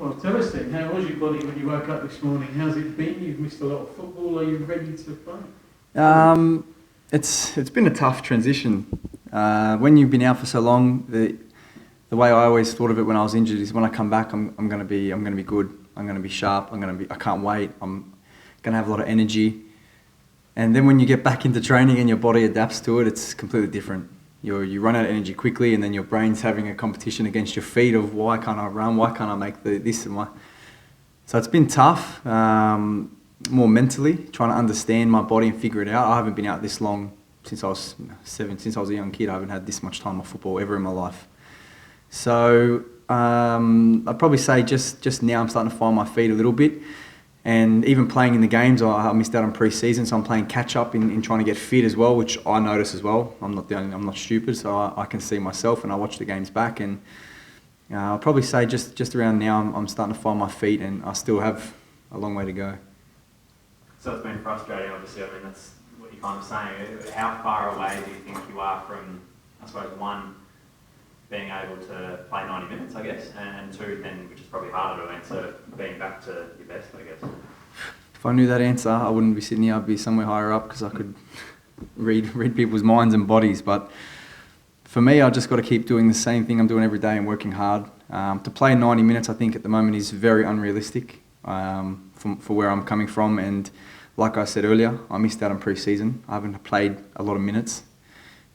Well, tell us then, how was your body when you woke up this morning? How's it been? You've missed a lot of football. Are you ready to play? It's been a tough transition. When you've been out for so long, the way I always thought of it when I was injured is when I come back, I'm going to be good. I'm going to be sharp. I can't wait. I'm going to have a lot of energy. And then when you get back into training and your body adapts to it, it's completely different. You run out of energy quickly, and then your brain's having a competition against your feet of why can't I run, why can't I make this and why. So it's been tough, more mentally, trying to understand my body and figure it out. I haven't been out this long since I was 7, since I was a young kid. I haven't had this much time off football ever in my life. So I'd probably say just now I'm starting to find my feet a little bit. And even playing in the games, I missed out on pre-season, so I'm playing catch-up in trying to get fit as well, which I notice as well. I'm not stupid, so I can see myself, and I watch the games back. And I'll probably say just around now, I'm starting to find my feet, and I still have a long way to go. So it's been frustrating, obviously. I mean, that's what you're kind of saying. How far away do you think you are from, I suppose, one, being able to play 90 minutes, I guess, and two, then, which is probably harder to answer, being back to your best, I guess? If I knew that answer, I wouldn't be sitting here. I'd be somewhere higher up because I could read people's minds and bodies. But for me, I just got to keep doing the same thing I'm doing every day and working hard. To play 90 minutes, I think at the moment is very unrealistic for where I'm coming from. And like I said earlier, I missed out on pre-season. I haven't played a lot of minutes.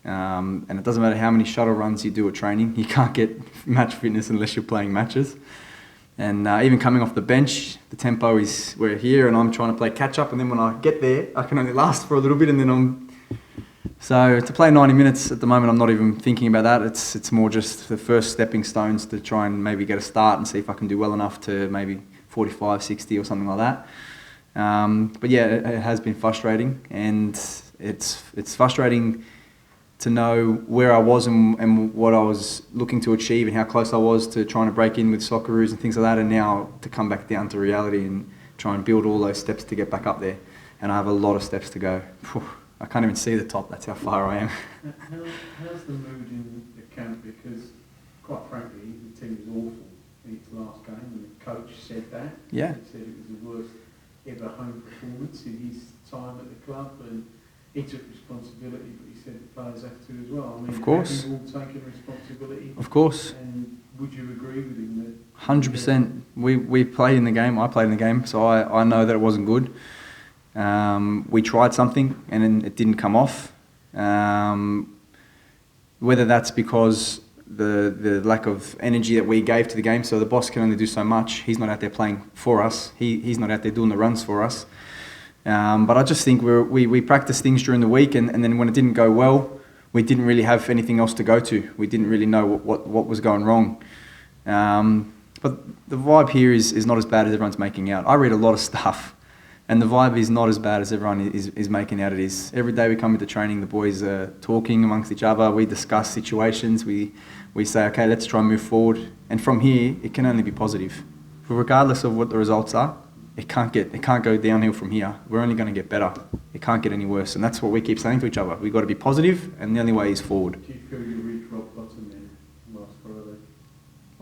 And it doesn't matter how many shuttle runs you do at training, you can't get match fitness unless you're playing matches. And even coming off the bench, the tempo is we're here and I'm trying to play catch up, and then when I get there, I can only last for a little bit, and then So to play 90 minutes at the moment, I'm not even thinking about that. It's more just the first stepping stones to try and maybe get a start and see if I can do well enough to maybe 45, 60 or something like that. But yeah, it has been frustrating, and it's frustrating to know where I was and what I was looking to achieve and how close I was to trying to break in with Socceroos and things like that, and now to come back down to reality and try and build all those steps to get back up there. And I have a lot of steps to go. I can't even see the top, that's how far I am. How's the mood in the camp? Because, quite frankly, the team was awful in its last game, and the coach said that. Yeah. He said it was the worst ever home performance in his time at the club, and he took responsibility, but he said the players have to as well. I mean, of course. have you all taken responsibility? Of course. And would you agree with him that... 100%. We played in the game, I played in the game, so I know that it wasn't good. We tried something and then it didn't come off. Whether that's because the lack of energy that we gave to the game, so the boss can only do so much. He's not out there playing for us. He's not out there doing the runs for us. But I just think we practiced things during the week, and then when it didn't go well, we didn't really have anything else to go to. We didn't really know what was going wrong. But the vibe here is not as bad as everyone's making out. I read a lot of stuff, and the vibe is not as bad as everyone is making out it is. Every day we come into training, the boys are talking amongst each other. We discuss situations. We say, okay, let's try and move forward. And from here, it can only be positive. Regardless of what the results are, it can't go downhill from here. We're only going to get better. It can't get any worse. And that's what we keep saying to each other. We've got to be positive, and the only way is forward. Do you feel you reached rock bottom then last Friday?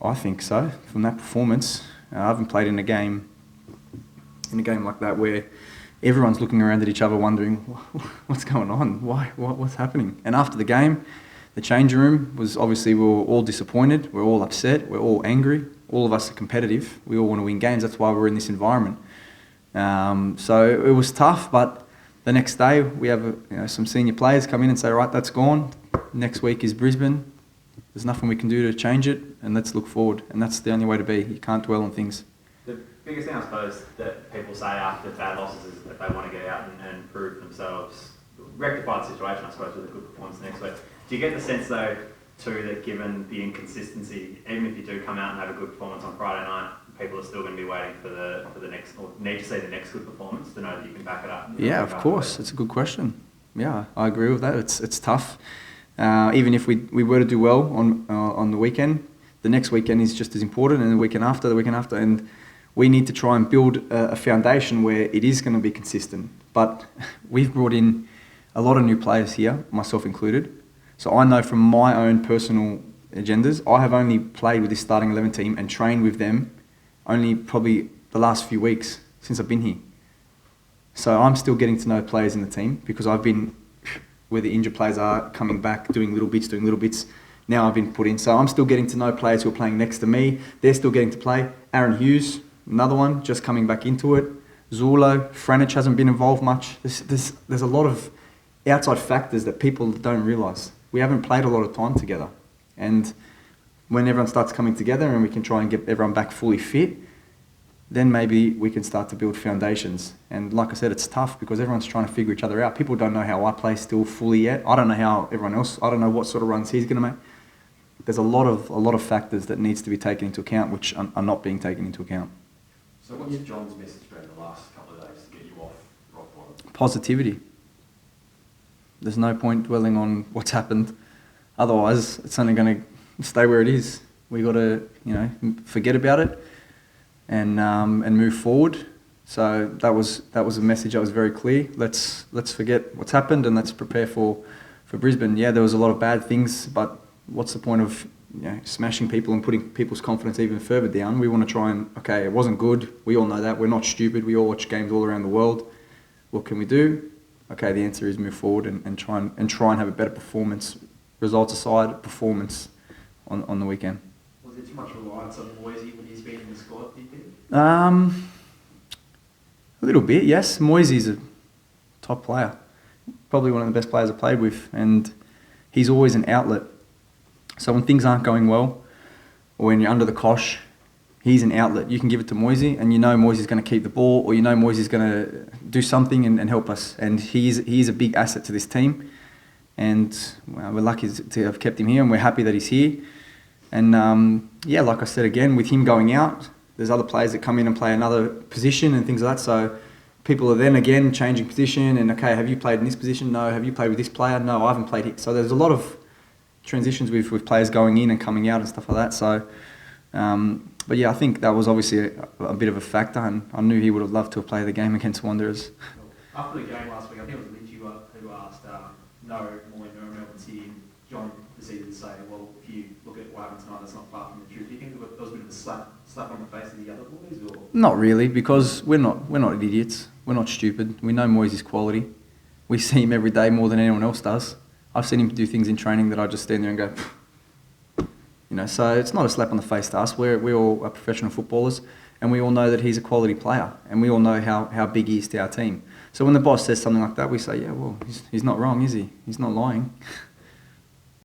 I think so. From that performance, I haven't played in a game like that where everyone's looking around at each other wondering, what's going on? Why? What's happening? And after the game, the changing room was obviously, we were all disappointed. We're all upset. We're all angry. All of us are competitive. We all want to win games. That's why we're in this environment. So it was tough, but the next day we have some senior players come in and say, right, that's gone. Next week is Brisbane. There's nothing we can do to change it, and let's look forward. And that's the only way to be. You can't dwell on things. The biggest thing, I suppose, that people say after bad losses is that they want to get out and prove themselves, rectify the situation, I suppose, with a good performance next week. Do you get the sense, though, too, that given the inconsistency, even if you do come out and have a good performance on Friday night, people are still going to be waiting for the next, or need to see the next good performance to know that you can back it up? Yeah, of course. It's a good question. Yeah, I agree with that. It's tough. Even if we were to do well on the weekend, the next weekend is just as important, and the weekend after, and we need to try and build a foundation where it is going to be consistent. But we've brought in a lot of new players here, myself included. So I know from my own personal agendas, I have only played with this starting 11 team and trained with them only probably the last few weeks since I've been here. So I'm still getting to know players in the team because I've been where the injured players are coming back, doing little bits. Now I've been put in. So I'm still getting to know players who are playing next to me. They're still getting to play. Aaron Hughes, another one, just coming back into it. Zulo, Franich hasn't been involved much. There's a lot of outside factors that people don't realise. We haven't played a lot of time together. And when everyone starts coming together and we can try and get everyone back fully fit, then maybe we can start to build foundations. And like I said, it's tough because everyone's trying to figure each other out. People don't know how I play still fully yet. I don't know how everyone else, I don't know what sort of runs he's going to make. There's a lot of factors that needs to be taken into account which are not being taken into account. So what's John's message been the last couple of days to get you off rock bottom? Positivity. There's no point dwelling on what's happened. Otherwise, it's only going to stay where it is. We got to, forget about it and move forward. So that was a message that was very clear. Let's forget what's happened and let's prepare for Brisbane. Yeah, there was a lot of bad things, but what's the point of smashing people and putting people's confidence even further down? We want to try and, it wasn't good. We all know that. We're not stupid. We all watch games all around the world. What can we do? The answer is move forward and try and have a better performance. Results aside, performance on the weekend. Was there too much reliance on Moisey when he's been in the squad, do you think? A little bit, yes. Moisey's a top player. Probably one of the best players I've played with. And he's always an outlet. So when things aren't going well, or when you're under the cosh, he's an outlet. You can give it to Moisey, and Moisey's going to keep the ball, or Moisey's going to do something and help us. And he's a big asset to this team. And we're lucky to have kept him here, and we're happy that he's here. And like I said again, with him going out, there's other players that come in and play another position and things like that. So people are then again changing position and have you played in this position? No. Have you played with this player? No, I haven't played here. So there's a lot of transitions with players going in and coming out and stuff like that. So, I think that was obviously a bit of a factor, and I knew he would have loved to have played the game against Wanderers. After the game last week, I think it was Lynch who asked Melbourne City, and John proceeded to say, well, if you look at what happened tonight, that's not far from the truth. Do you think that was a bit of a slap on the face of the other boys? Or? Not really, because we're not idiots. We're not stupid. We know Moisey's quality. We see him every day more than anyone else does. I've seen him do things in training that I just stand there and go, so it's not a slap on the face to us. We all are professional footballers, and we all know that he's a quality player, and we all know how big he is to our team. So when the boss says something like that, we say, yeah, well, he's not wrong, is he? He's not lying.